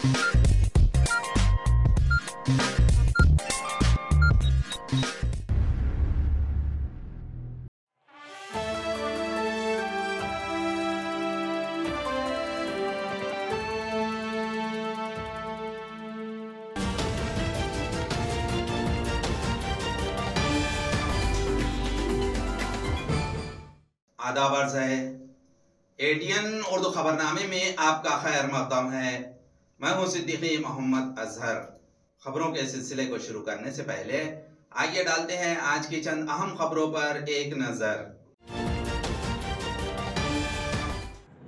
आदाब अर्ज़ है। एटीएन उर्दू खबरनामे में आपका खैर मक़दम है। मैं हूं सिद्दीकी मोहम्मद अजहर। खबरों के सिलसिले को शुरू करने से पहले आइए डालते हैं आज की चंद अहम खबरों पर एक नजर।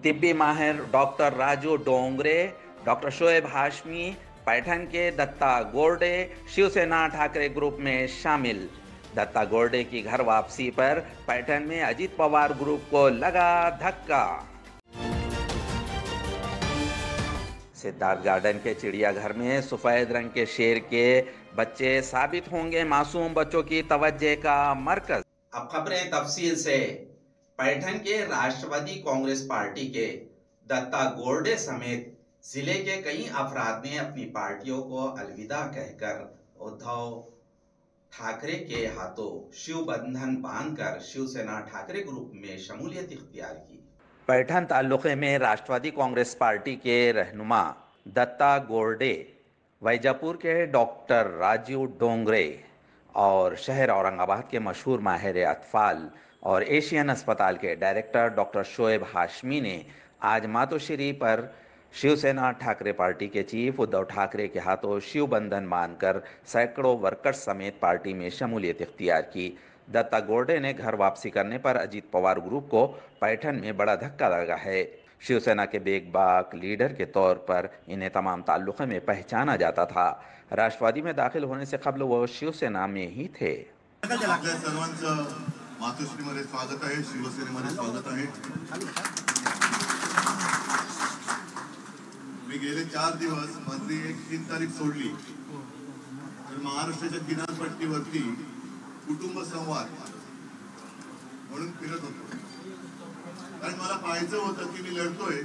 तिब्बी माहिर डॉक्टर राजू डोंगरे, डॉक्टर शोएब हाशमी, पैठन के दत्ता गोरडे शिवसेना ठाकरे ग्रुप में शामिल। दत्ता गोरडे की घर वापसी पर पैठन में अजीत पवार ग्रुप को लगा धक्का। सिद्धार्थ गार्डन के चिड़ियाघर में सफेद रंग के शेर के बच्चे साबित होंगे मासूम बच्चों की तवज्जो का मरकज। अब खबरें तफसील से। पैठन के राष्ट्रवादी कांग्रेस पार्टी के दत्ता गोरडे समेत जिले के कई अफराद ने अपनी पार्टियों को अलविदा कहकर उद्धव ठाकरे के हाथों शिव बंधन बांधकर शिवसेना ठाकरे ग्रुप में शमूलियत इख्तियार की। पैठन तालुके में राष्ट्रवादी कांग्रेस पार्टी के रहनुमा दत्ता गोरडे, वैजापुर के डॉक्टर राजू डोंगरे और शहर औरंगाबाद के मशहूर माहिर अतफाल और एशियन अस्पताल के डायरेक्टर डॉक्टर शोएब हाशमी ने आज मातोश्री पर शिवसेना ठाकरे पार्टी के चीफ उद्धव ठाकरे के हाथों शिव बंधन बांधकर सैकड़ों वर्कर्स समेत पार्टी में शमूलियत इख्तियार की। दत्ता गोरडे ने घर वापसी करने पर अजीत पवार ग्रुप को पैठन में बड़ा धक्का लगा है। शिवसेना के बेगबाक लीडर के तौर पर इन्हें तमाम ताल्लुक़ों में पहचाना जाता था। राष्ट्रवादी में दाखिल होने से कबल वो शिवसेना में ही थे। मातोश्रीमध्ये स्वागत आहे, शिवसेनेमध्ये स्वागत आहे। मी गेले 4 दिवस मंत्री 3 तारीख सोडली तर महाराष्ट्राच्या किनारपट्टीवरती कुटुंब संवाद म्हणून फिरत होतो, कारण मला पाहायचं होतं की मी लढतोय।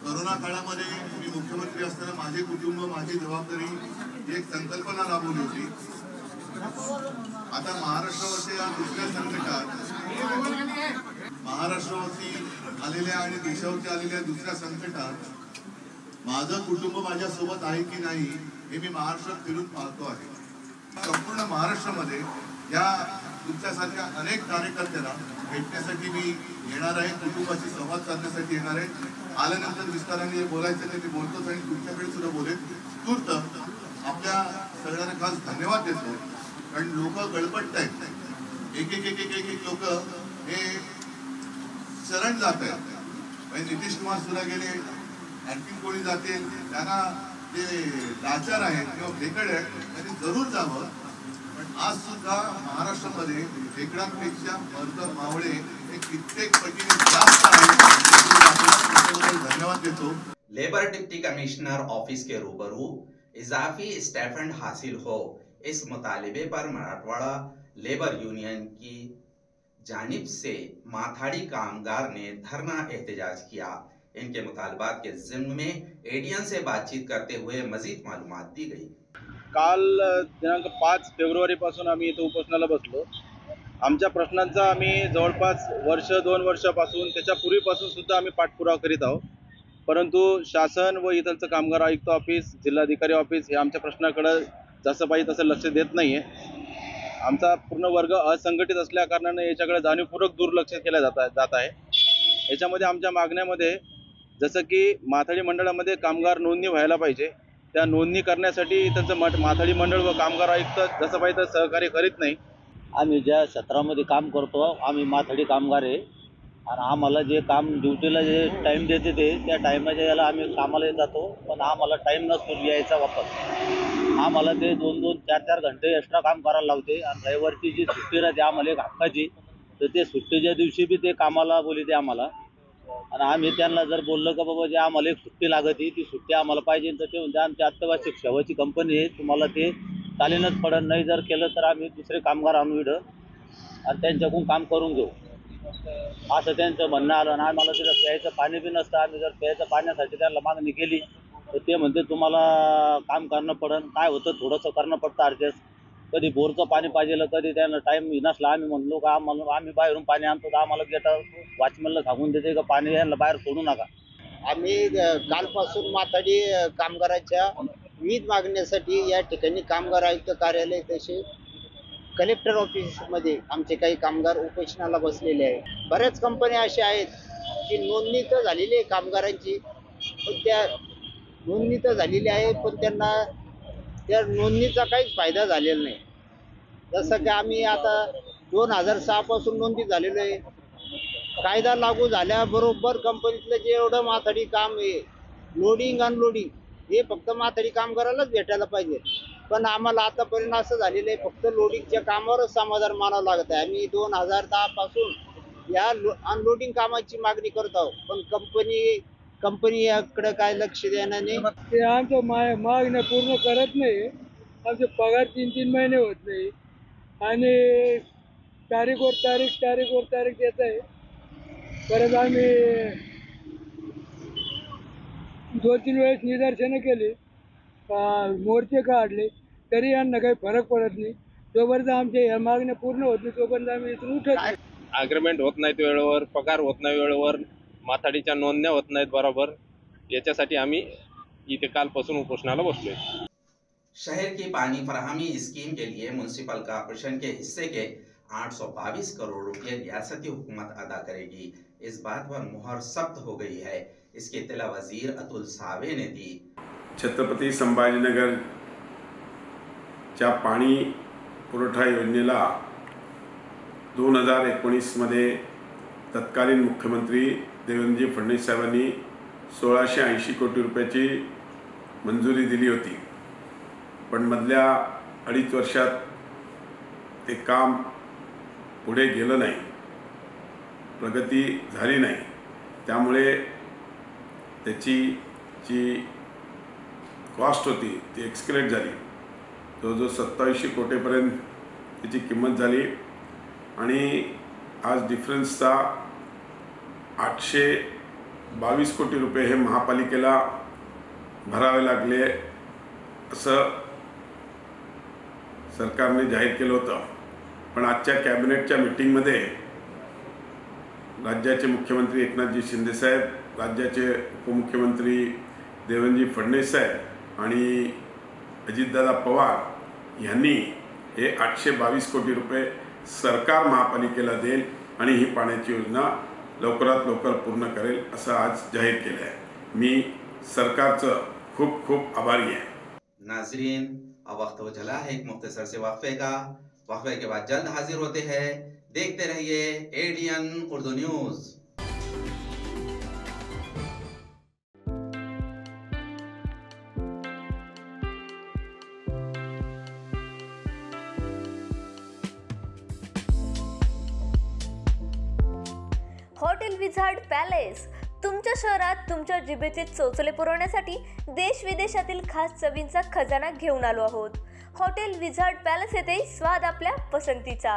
कोरोना काळामध्ये मी मुख्यमंत्री असताना माझे कुटुंब माझी जबाबदारी ही एक संकल्पना राबवली होती। आता महाराष्ट्रावरती या दुसऱ्या संकटात महाराष्ट्रावरती आलेल्या आणि देशावरती आलेल्या दुसऱ्या संकटात माझं कुटुंब माझ्या सोबत आहे की नाही हे मी महाराष्ट्रात फिरून पाहतो आहे। संपूर्ण महाराष्ट्रामध्ये या तुमच्यासारख्या अनेक कार्यकर्त्यांना भेटण्यासाठी मी येणार आहे, कुटुंबाशी संवाद साधण्यासाठी येणार आहे। आल्यानंतर विस्ताराने बोलायचं ते मी बोलतोच आणि तुमच्याकडे सुद्धा बोलेन। तूर्त आपल्या सगळ्यांना खास धन्यवाद देतो, कारण लोक गडबडत आहेत, एक लोक हे शरण जात आहेत। नितीश कुमार सुद्धा गेले, आणखी कोणी जातील, त्यांना जे लाचार आहेत किंवा भेकड आहेत त्यांनी जरूर जावं। पण आज सुद्धा महाराष्ट्रामध्ये भेकडांपेक्षा मर्द मावळे हे कित्येक पटीने जास्त आहेत। धन्यवाद देतो। लेबर डिप्टी कमिश्नर ऑफिस के रूबरू इजाफी स्टाइपेंड हासिल हो, इस मुतालिबे पर मराठवाड़ा लेबर यूनियन की जानिब से माथाड़ी कामगार ने धरना एहतजाज किया। इनके मुतालबात के ज़िम्न में एडीएन से बातचीत करते हुए मजीद मालूमात दी गई। काल दिनांक 5 फेब्रुवारीपासून आम्ही इथं उपोषणाला बसलो। आमच्या प्रश्नांचा आम्ही जवळपास 1-2 वर्षापासून त्याच्या पूर्वीपासून सुद्धा आम्ही पाठपुरावा करीत आहोत, परंतु शासन व इथलचं कामगार आयुक्त ऑफिस, जिल्हाधिकारी ऑफिस हे आमच्या प्रश्नाकडे जसं पाहिजे तसं लक्ष देत नाही आहे। आमचा पूर्ण वर्ग असंघटित असल्या कारणाने याच्याकडे जाणीवपूर्वक दुर्लक्ष केलं जात आहे। याच्यामध्ये आमच्या मागण्यामध्ये जसं की माथाडी मंडळामध्ये कामगार नोंदणी व्हायला पाहिजे, त्या नोंदणी करण्यासाठी त्यांचं माथाडी मंडळ व कामगार आयुक्त जसं पाहिजे तसं सहकार्य करीत नाही। आम्ही ज्या क्षेत्रामध्ये काम करतो आम्ही माथाडी कामगार आहे, आणि आम्हाला जे काम ड्युटीला जे टाईम देते ते त्या टाईमाच्या याला आम्ही कामाला जातो, पण आम्हाला टाईम नसतो यायचा वापस। आम्हाला ते 2-2, 4-4 घंटे एक्स्ट्रा काम करायला लावते, आणि रविवारची जी सुट्टी राहते आम्हाला एक हक्काची, तर ते सुट्टीच्या दिवशी बी ते कामाला बोलते आम्हाला। आणि आम्ही त्यांना जर बोललं का बाबा जे आम्हाला एक सुट्टी लागते ती सुट्टी आम्हाला पाहिजे, तर ते म्हणते आमची अत्यावश्यक सेवाची कंपनी आहे, तुम्हाला ते चालेनच पडत नाही, जर केलं तर आम्ही दुसरे कामगार आणू इकडं आणि त्यांच्याकडून काम करून घेऊ, असं त्यांचं म्हणणं आलं। आणि आम्हाला तिथं प्यायचं पाणी बी नसतं, आम्ही जर प्यायचं पाण्यासाठी त्यांना मागणी केली तर ते म्हणते तुम्हाला काम करणं पडन. काय होतं, थोडंसं करणं पडतं ॲडजस्ट. कधी बोरचं पाणी पाहिजे, कधी त्यांना टाईम नसला आम्ही म्हणलो का आम्ही बाहेरून पाणी आणतो, तर आम्हाला गेटावर वॉचमॅनला सांगून देते का पाणी यायला बाहेर सोडू नका. आम्ही कालपासून माथाडी कामगाराच्या विविध मागण्यासाठी या ठिकाणी कामगार आयुक्त कार्यालय तसे कलेक्टर ऑफिसमध्ये आमचे काही कामगार उपोषणाला बसलेले आहेत. बऱ्याच कंपन्या अशा आहेत की नोंदणी तर झालेली आहे कामगारांची, पण त्या नोंदणी तर झालेली आहे पण त्यांना त्या नोंदणीचा काहीच फायदा झालेला नाही. जसं की आम्ही आता 2006 पासून नोंदणी झालेलो आहे. कायदा लागू झाल्याबरोबर कंपनीतलं जे एवढं माथाडी काम आहे, लोडिंग अनलोडिंग, हे फक्त माथाडी कामगारालाच भेटायला पाहिजे. पण आम्हाला आतापर्यंत असं झालेलं आहे, फक्त लोडिंगच्या कामावरच समाधान मानावं लागत आहे. आम्ही 2010 पासून या अनलोडिंग कामाची मागणी करत आहोत, पण कंपनी याकडे काय लक्ष देणार नाही. ते आमचं मागण्या पूर्ण करत नाही. आमचे पगार 3-3 महिने होत नाही आणि तारीखवर तारीख देत आहे. परत आम्ही 2-3 वेळेस निदर्शनं केली, मोर्चे काढले, तरी यांना काही फरक पडत नाही. जोपर्यंत आमच्या या मागण्या पूर्ण होत नाही तोपर्यंत आम्ही इथून उठत नाही. ॲग्रीमेंट होत नाहीत वेळेवर, पगार होत नाही वेळेवर, माथाडीच्या नोंदण्या होत नाहीत बरोबर. याच्यासाठी आम्ही इथे कालपासून उपोषणाला बसलोय. शहर की पानी फराहमी स्कीम के लिए म्यूनसिपल कॉर्पोरेशन के हिस्से के 822 करोड़ रुपए रियासती हुकूमत अदा करेगी. इस बात पर मुहर सख्त हो गई है. इसकी इत्तला वजीर अतुल सावे ने दी. छत्रपती संभाजीनगर च्या पाणी पुरवठा योजनेला 2019 मध्ये तत्कालीन मुख्यमंत्री देवेंद्रजी फडणवीस साहेबांनी 1680 कोटी रुपयाची मंजुरी दिली होती. पण मधल्या 2.5 वर्षात ते काम पुढे गेलं नाही, प्रगती झाली नाही. त्यामुळे त्याची जी कॉस्ट होती ती एक्स्केलेट झाली. जवळजवळ 2700 कोटीपर्यंत त्याची किंमत झाली आणि आज डिफरन्सचा 822 कोटी रुपये हे महापालिकेला भरावे लागले असं सरकारने जाहीर केलं होतं. पण आजच्या कॅबिनेटच्या मीटिंगमध्ये राज्याचे मुख्यमंत्री एकनाथजी शिंदेसाहेब, राज्याचे उपमुख्यमंत्री देवेंद्रजी फडणवीस साहेब आणि अजितदादा पवार यांनी हे 822 कोटी रुपये सरकार महापालिकेला देईल आणि ही पाण्याची योजना लवकरात लवकर पूर्ण करेल असं आज जाहीर केलं आहे. मी सरकारचं खूप खूप आभारी आहे. नाजरीन, अब वक्त हो चला है एक मुख्तसर से वक्फे का. वक्फे के बाद जल्द हाजिर होते हैं. देखते रहिए ADN Urdu news. Hotel wizard palace तुमच्या शहरात तुमच्या जिभेचे चोचले पुरवण्यासाठी देश विदेशातील खास चवींचा खजाना घेऊन आलो आहोत. हॉटेल विझार्ड पॅलेस येथे स्वाद आपल्या पसंतीचा.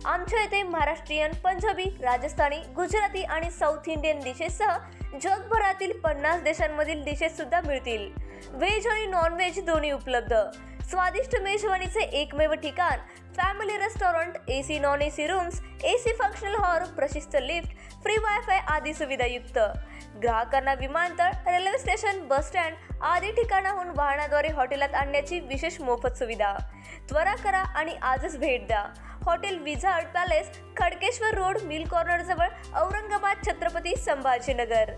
आमच्या येथे महाराष्ट्रीयन, पंजाबी, राजस्थानी, गुजराती आणि साऊथ इंडियन डिशेससह जगभरातील 50 देशांमधील डिशेस सुद्धा मिळतील. व्हेज आणि नॉन व्हेज दोन्ही उपलब्ध. स्वादिष्ट मेजवानीचे एकमेव ठिकाण, family restaurant, AC non AC rooms, AC functional hall, प्रशस्त लिफ्ट, फ्री वायफाय आदी सुविधायुक्त. ग्राहकांना विमानतळ, रेल्वे स्टेशन, बस स्टँड आदी ठिकाणाहून वाहनाद्वारे हॉटेलात आणण्याची विशेष मोफत सुविधा. त्वरा करा आणि आजच भेट द्या. Hotel wizard palace, Khadkeshwar road, mill corner जवळ, Aurangabad, Chhatrapati Sambhajinagar.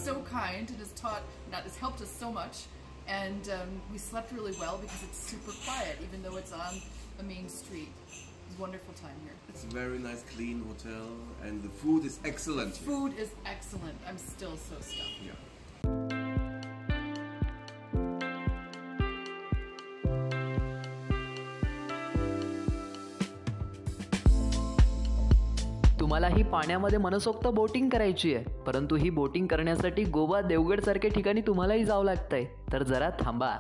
So kind and has helped us so much, and we slept really well because it's super quiet even though it's on the main street. It's a wonderful time here. It's a very nice clean hotel and the food is excellent. Food is excellent. I'm still so stuffed. Yeah. तुम्हालाही पाण्यामध्ये मनसोक्त boating करायची आहे, परंतु ही boating करण्यासाठी गोवा, देवगड सारख्या ठिकाणी तुम्हालाही जावं लागतंय. तर जरा थांबा.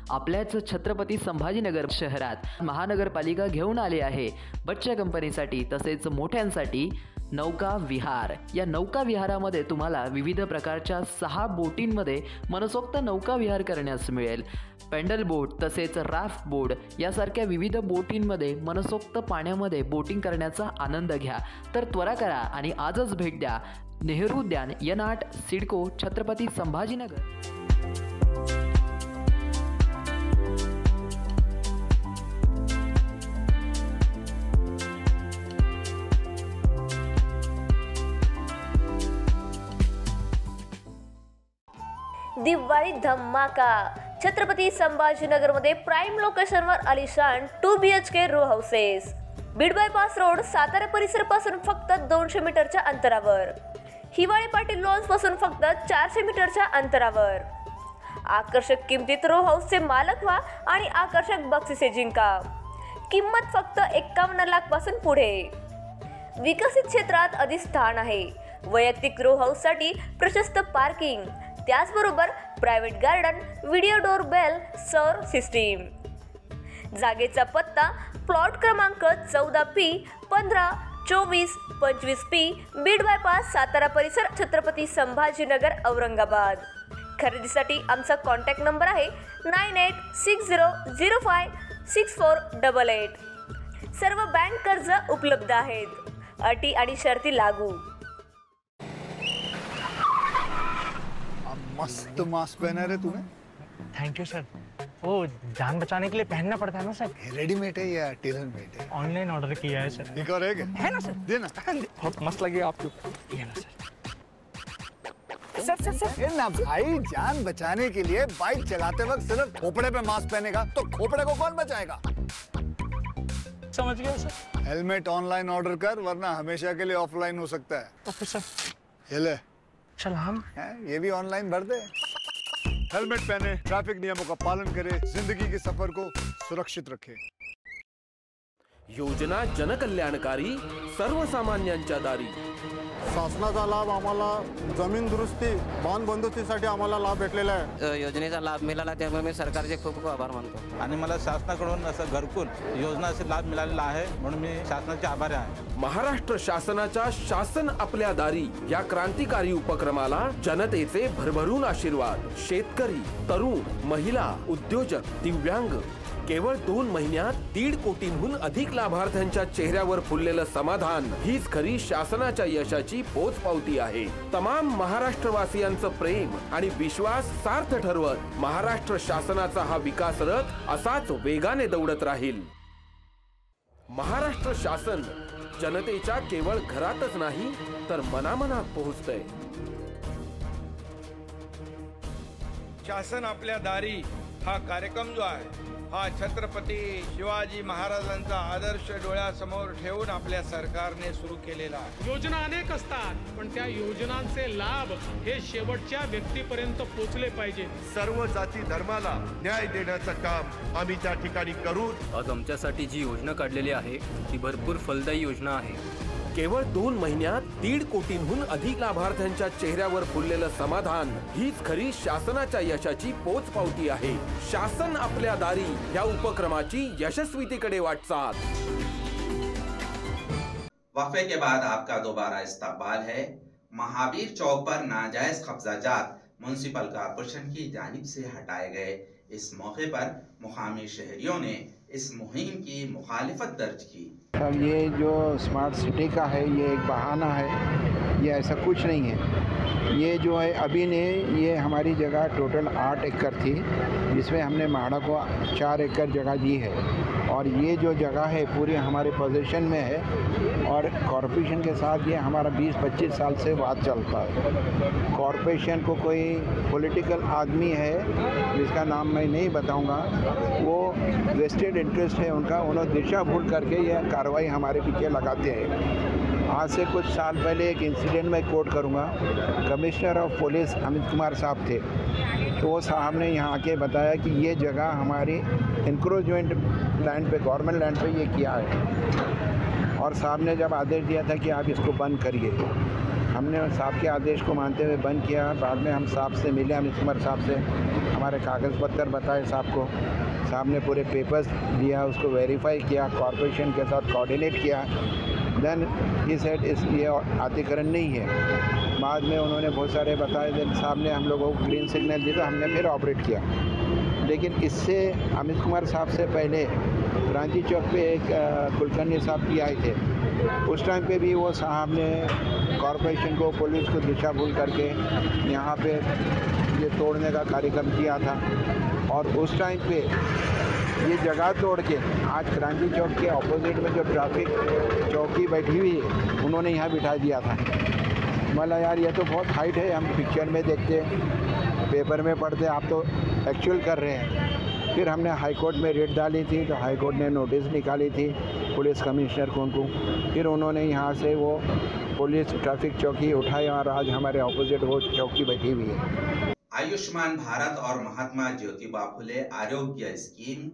आपल्याच छत्रपती संभाजीनगर शहरात महानगरपालिका घेऊन आली आहे बच्चा कंपनीसाठी तसेच मोठ्यांसाठी नौका विहार. या नौका विहारामध्ये तुम्हाला विविध प्रकारच्या 6 बोटींमध्ये मनसोक्त नौका विहार करण्यास मिळेल. पेंडल बोट तसेच राफ्ट बोट यासारख्या विविध बोटींमध्ये मनसोक्त पाण्यामध्ये बोटिंग करण्याचा आनंद घ्या. तर त्वरा करा आणि आजच भेट द्या नेहरू उद्यान, N8, सिडको, छत्रपती संभाजीनगर. दिवाळी धमाका. छत्रपती संभाजीनगरमध्ये प्राईम लोकेशनवर आलिशान 2 BHK row houses. Beed bypass road, Satara परिसर पासून फक्त 200 मीटरच्या अंतरावर. हिवाळी पाटील लॉन्स पासून फक्त 400 मीटरच्या अंतरावर. आकर्षक किमतीत रो हाऊसचे मालक व्हा आणि आकर्षक बक्षिसे जिंका. किंमत फक्त 51 लाख पासून पुढे. विकसित क्षेत्रात अधिष्ठान आहे. वैयक्तिक रो हाऊससाठी प्रशस्त पार्किंग, त्याचबरोबर private garden, video door bell, सौर सिस्टीम. जागेचा पत्ता प्लॉट क्रमांक 14P 15 24 25P, Beed bypass, Satara परिसर, छत्रपती संभाजीनगर, औरंगाबाद. खरेदीसाठी आमचा कॉन्टॅक्ट नंबर आहे 9860056488. सर्व बँक कर्ज उपलब्ध आहेत. अटी आणि शर्ती लागू. मस्त मास्क पहना रे तूने. Thank you sir. वो जान बचाने के लिए पहनना पड़ता है ना सर. रेडीमेड है या टेलर मेड है? ऑनलाइन ऑर्डर किया है सर. एक और है ना सर. देना. बहुत मस्त लगे आपको. ये ना सर. सर ना भाई, जान बचाने के लिए बाइक चलाते वक्त सिर्फ खोपड़े पे मास्क पहनेगा तो खोपड़े को कौन बचाएगा? समझ गया सर. हेलमेट ऑनलाइन ऑर्डर कर, वरना हमेशा के लिए ऑफलाइन हो सकता है. Okay sir. ये ले. चल हम ये भी ऑनलाइन भर दे. हेलमेट पहने, ट्रैफिक नियमों का पालन करे, जिंदगी के सफर को सुरक्षित रखे. योजना जनकल्याणकारी, सर्वसामान्यांच्या दारी. शासनाचा लाभ आम्हाला जमीन दुरुस्ती, बांध बंदुस्तीसाठी आम्हाला लाभ भेटलेला आहे. योजनेचा लाभ मिळाला त्यामुळे मी सरकारचे खूप खूप आभार मानतो. आणि मला शासनाकडून असं घरकुल योजनाचा लाभ मिळालेला आहे, म्हणून मी शासनाचे आभारी आहे. महाराष्ट्र शासनाच्या शासन आपल्या दारी या क्रांतिकारी उपक्रमाला जनतेचे भरभरून आशीर्वाद. शेतकरी, तरुण, महिला, उद्योजक, दिव्यांग. केवळ 2 महिन्यात 1.5 कोटींहून अधिक लाभार्थ्यांच्या चेहऱ्यावर फुललेलं समाधान हीच खरी शासनाच्या यशाची पोचपावती आहे. तमाम महाराष्ट्रवासियांचं प्रेम आणि विश्वास सार्थ ठरवत महाराष्ट्र शासनाचा हा विकास रथ असाच वेगाने दौडत राहील. महाराष्ट्र शासन जनतेच्या केवळ घरातच नाही तर मनामनात पोहोचतंय. शासन आपल्या दारी हा कार्यक्रम जो आहे, हा छत्रपती शिवाजी महाराजांचा आदर्श डोळ्यासमोर ठेवून आपल्या सरकारने सुरू केलेला आहे. योजना अनेक असतात, पण त्या योजनांचे लाभ हे शेवटच्या व्यक्तीपर्यंत पोहोचले पाहिजे. सर्व जाती धर्माला न्याय देण्याचं काम आम्ही त्या ठिकाणी करू. आज आमच्यासाठी जी योजना काढलेली आहे ती भरपूर फलदायी योजना आहे. केवळ 2 महिन्यात 1.5 कोटींहून अधिक लाभार्थ्यांच्या चेहऱ्यावर फुललेलं समाधान हीच खरी शासनाच्या यशाची पोचपावती आहे. शासन आपल्या दारी या उपक्रमाची यशस्वीतेकडे वाटचाल. वक्फे के बाद आपका दोबारा इस्तकबाल है. महावीर चौक पर नाजायज कब्जाजात म्युनिसिपल कॉर्पोरेशन की जानिब से हटाए गए. इस मौके पर मुकामी शहरियों ने इस मुहिम की मुखालिफत दर्ज की. ये जो स्मार्ट सिटी का है ये एक बहाना है, ये ऐसा कुछ नहीं है. ये जो है अभी ने ये हमारी जगह टोटल 8 एकड़ थी, जिसमें हमने म्हाडा को 4 एकड़ जगह दी है. और ये जो जगह है पूरी हमारे पोजीशन में है और कॉरपोरेशन के साथ ये हमारा 20-25 साल से बात चलता है. कॉरपोरेशन को कोई पॉलिटिकल आदमी है जिसका नाम मैं नहीं बताऊंगा, वो वेस्टेड इंटरेस्ट है उनका, उन्होंने दिशा भूल करके ये कार्रवाई हमारे पीछे लगाते हैं. आज से कुछ साल पहले एक इंसिडेंट में कोट करूंगा. Commissioner of police Amit Kumar साहब थे, तो वो साहब ने यहाँ आके बताया कि ये जगह हमारी इंक्रोचमेंट लैंड पे, गवर्नमेंट लैंड पे ये किया है. और साहब ने जब आदेश दिया था कि आप इसको बंद करिए, हमने साहब के आदेश को मानते हुए बंद किया. बाद में हम साहब से मिले, अमित कुमार साहब से, हमारे कागज़ पत्तर बताए साहब को. साहब ने पूरे पेपर्स दिया, उसको वेरीफाई किया, कॉरपोरेशन के साथ कोऑर्डिनेट किया. देन ही सेड ये अतिक्रमण नहीं है। बाद में उन्होंने बहुत सारे बताए, देन साहब ने हम लोगों को ग्रीन सिग्नल दी तो हमने फिर ऑपरेट किया। लेकिन इससे अमित कुमार साहब से पहले क्रांति चौक पे एक कुलकर्णी साहब भी आए थे। उस टाइम पे भी वो साहब ने कॉरपोरेशन को, पुलिस को दिशा भूल करके यहाँ पे ये तोड़ने का कार्यक्रम किया था। और उस टाइम पे ये जगह तोड़ के आज क्रांति चौक के ऑपोजिट में जो ट्रैफिक चौकी बैठी हुई है उन्होंने यहाँ बिठा दिया था। मतलब यार ये तो बहुत हाइट है, हम पिक्चर में देखते, पेपर में पढ़ते, आप तो एक्चुअल कर रहे हैं। फिर हमने हाई कोर्ट में रेड डाली थी तो हाई कोर्ट ने नोटिस निकाली थी पुलिस कमिश्नर को। फिर उन्होंने यहाँ से वो पुलिस ट्रैफिक चौकी उठाई और आज हमारे ऑपोजिट वो चौकी बैठी हुई है। आयुष्मान भारत और महात्मा ज्योतिबा फुले आरोग्य स्कीम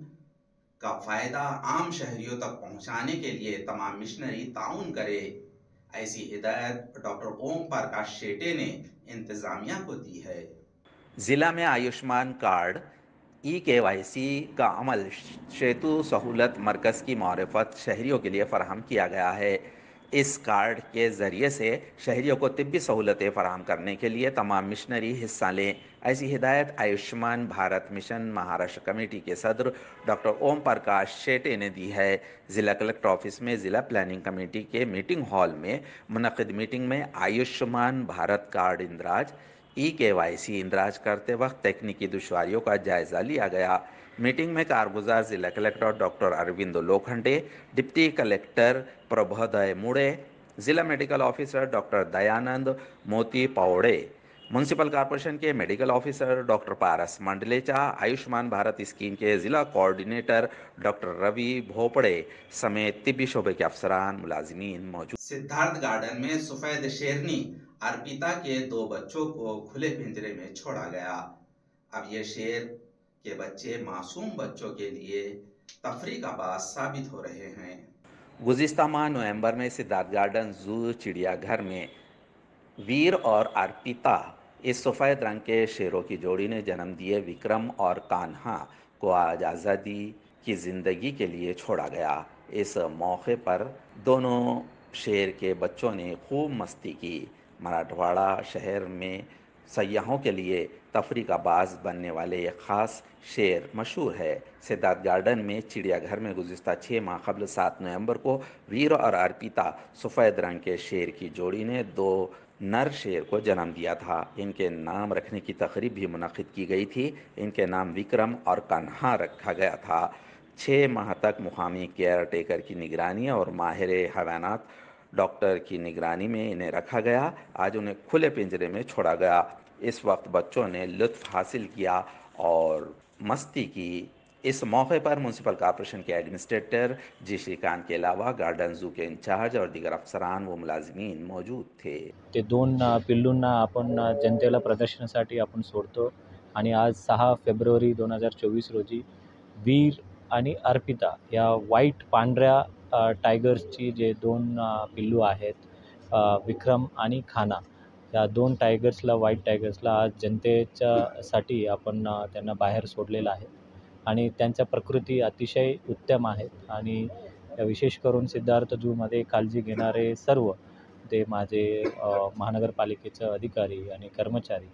का फायदा आम शहरियों तक पहुंचाने के लिए तमाम मिशनरी ताउन करे, ऐसी हिदायत डॉक्टर ओम प्रकाश शेटे ने इंतजामिया को दी है। जिला में आयुष्मान कार्ड EKYC का अमल सेतु सहूलत मरकज़ की मारिफत शहरियों के लिए फ़राहम किया गया है। इस कार्ड के ज़रिए से शहरियों को तिब्बी सहूलतें फ़राहम करने के लिए तमाम मिशनरी हिस्सा लें, ऐसी हिदायत आयुष्मान भारत मिशन महाराष्ट्र कमेटी के सदर डॉक्टर ओम प्रकाश शेटे ने दी है। ज़िला कलेक्टर ऑफिस में ज़िला प्लानिंग कमेटी के मीटिंग हॉल में मुनक़िद मीटिंग में आयुष्मान भारत कार्ड इंदराज EKYC इंदराज करते वक्त तकनीकी दुश्वारियों का जायज़ा लिया गया। मीटिंग में कारगुजार जिला collector doctor Arvind Lokhande, deputy collector Prabhoday Mude, जिला medical officer doctor Dayanand Moti Pawde, municipal corporation के medical officer doctor Paras Mandlecha, Ayushman Bharat scheme के जिला कोऑर्डिनेटर डॉक्टर रवि भोपड़े समेत तिब्बी शोबे के अफसरान मुलाजिमीन मौजूद। सिद्धार्थ गार्डन में सफेद शेरनी अर्पिता के 2 बच्चों को खुले पिंजरे में छोड़ा गया। अब ये शेर के बच्चे मासूम बच्चों के लिए तफरी का बास साबित हो रहे हैं। गुज़िस्ता माह नवंबर में सिद्धार्थ गार्डन जू चिड़ियाघर में वीर और अर्पिता इस सफ़ेद रंग के शेरों की जोड़ी ने जन्म दिए विक्रम और कान्हा को आज आज़ादी की ज़िंदगी के लिए छोड़ा गया। इस मौके पर दोनों शेर के बच्चों ने खूब मस्ती की। मराठवाड़ा शहर में सयाहों के लिए तफरी का बाज़ बनने वाले एक ख़ास शेर मशहूर है। सिद्धार्थ गार्डन में चिड़ियाघर में गुज़िस्ता 6 माह कबल 7 नवंबर को वीर और अर्पिता सफ़ेद रंग के शेर की जोड़ी ने 2 नर शेर को जन्म दिया था। इनके नाम रखने की तकरीब भी मुनक़िद की गई थी। इनके नाम विक्रम और कान्हा रखा गया था। 6 माह तक मुकामी केयर टेकर की निगरानी और माहिर हैवानात डॉक्टर की निगरानी में इन्हें रखा गया। आज उन्हें खुले पिंजरे में छोड़ा गया। इस वक्त बच्चों ने लुत्फ़ हासिल किया और मस्ती की। इस मौके पर म्यूनसिपल कॉरपोरेशन के एडमिनिस्ट्रेटर जी श्रीकांत के अलावा गार्डन जू के इंचार्ज और दीगर अफसरान व मुलाजिमीन मौजूद थे। ते 2 पिल्लूंना आपण जनतेला प्रदर्शनासाठी आपण सोडतो आणि आज 6 फेब्रुवारी 2024 रोजी वीर आणि अर्पिता या व्हाईट पांढऱ्या टायगर्सची जे 2 पिल्लू आहेत, विक्रम आणि खाना, या 2 टायगर्सला, व्हाईट टायगर्सला आज जनतेच्यासाठी आपण त्यांना बाहेर सोडलेलं आहे आणि त्यांच्या प्रकृती अतिशय उत्तम आहेत आणि विशेष करून सिद्धार्थ जूमध्ये काळजी घेणारे सर्व ते माझे महानगरपालिकेचे अधिकारी आणि कर्मचारी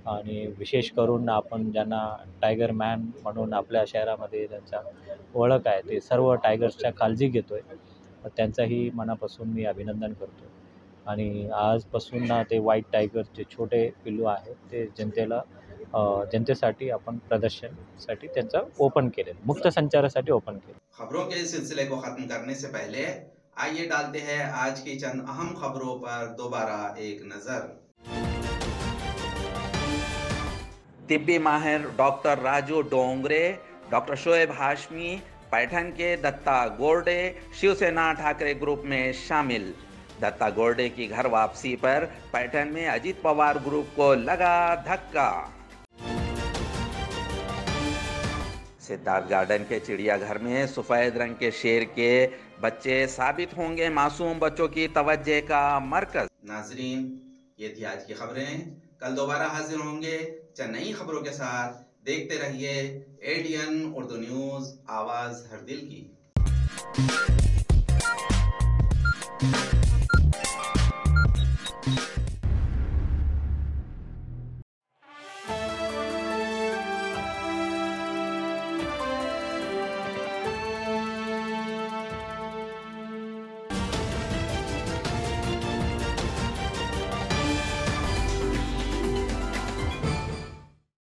आणि विशेष करून आपण ज्यांना टायगर मॅन म्हणून आपल्या शहरामध्ये त्यांचा ओळख आहे, ते सर्व टायगर्सच्या काळजी घेतो आहे, त्यांचाही मनापासून मी अभिनंदन करतो आणि आजपासून ते व्हाईट टायगर जे छोटे पिल्लू आहेत ते जनतेसाठी आपण प्रदर्शनसाठी त्यांचा ओपन केले, मुक्त संचारासाठी ओपन केले। खबरों के सिलसिले को खत्म करने से पहले आइए डालते हैं आज की चंद अहम खबरों पर दोबारा एक नजर। तिब्बी माहिर डॉक्टर राजू डोंगरे, डॉक्टर शोएब हाशमी, पैठण के दत्ता गोरडे शिवसेना ठाकरे ग्रुप में शामिल। दत्ता गोरडे की घर वापसी पर पैठण में अजीत पवार ग्रुप को लगा धक्का। सिद्धार्थ गार्डन के चिड़ियाघर में सफेद रंग के शेर के बच्चे साबित होंगे मासूम बच्चों की तवज्जे का मरकज। नाजरीन, ये थी आज की खबरें। कल दोबारा हाजिर होंगे चंद नई खबरों के साथ। देखते रहिए एडीएन उर्दू न्यूज़, आवाज़ हर दिल की। है।